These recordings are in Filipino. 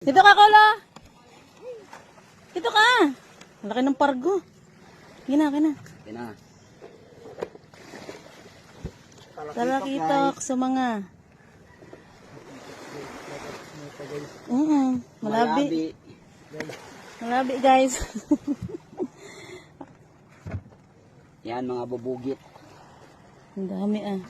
Dito ka, Kolo. Dito ka. Laki ng pargo. Kina. Kina. Talakitok sa mga. Malabi. Malabi, guys. Yan, mga bubugit. Ang dami ah.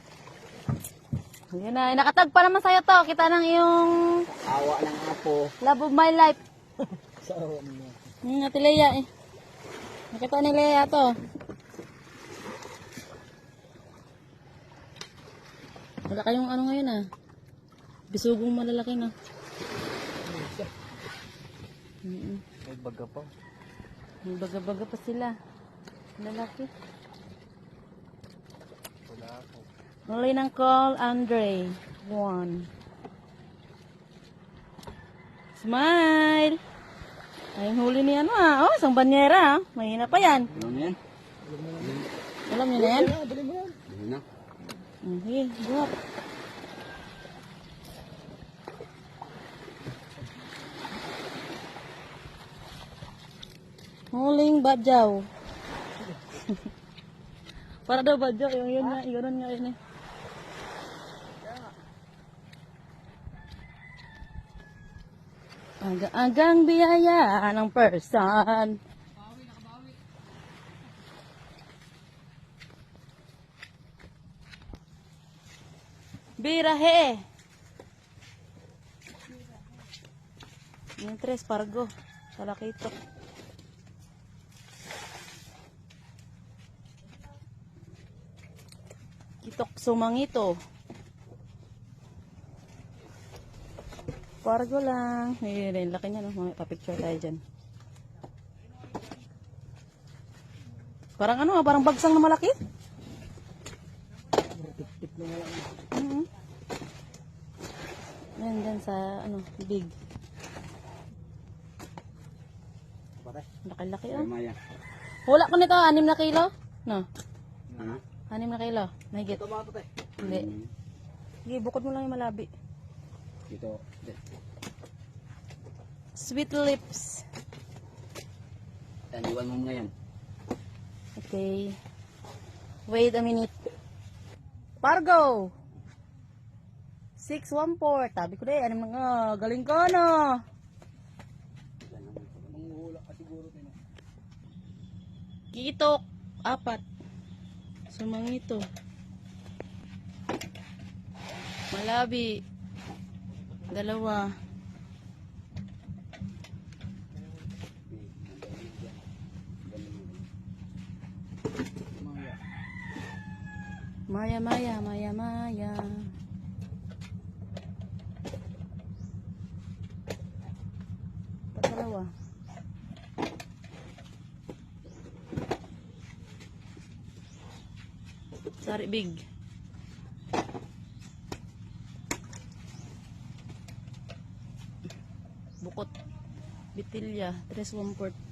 Yan na. Nakatag pa naman sa'yo to. Kita ng iyong Awa ng apo. love of my life. Sa awa mo. Ate Leia eh. Nakita ni Leia to. Wala kayong ano ngayon ah. Bisugong malalaki na. May baga pa. May baga-baga pa sila. Lalaki. Wala ako. Huli ng call, Andre. 1. Smile! Ay, yung huli ni ano ah. Oh, isang banyera ah. Mahina pa yan. Ano yan? Alam niyo na yan? Dali mo yan. Dali na. Sige, buhat. Huling badyaw. Para daw badyaw. Yung yun nga, yun nga yun eh. Aga-agang biyaya ng person. Birahe. Yung tres pargo. Talakitok. Kitok sumangito. Pargo lang. Ayun, laki niya no. Mamaya pa-picture tayo dyan. Parang ano, parang bagsang na malaki. Yan, dyan sa, ano, big. Laki-laki, oh. Maya. Wala ko nito, 6 na kilo? No? Ha? 6 na kilo? Mahigit? Ito mga tatay. Hindi. Sige, bukod mo lang yung malabi. Ito. Sweet lips. Yan, iwan mo ngayon. Okay. Wait a minute. Pargo! 614. Tabi ko din. Anong mga galing ko, no? Manguhula ka siguro tayo. Kitok. 4. Sumangito. Malabi. 2. Maya. Dalawa. Sari big. Bukot. Bitilya. 314.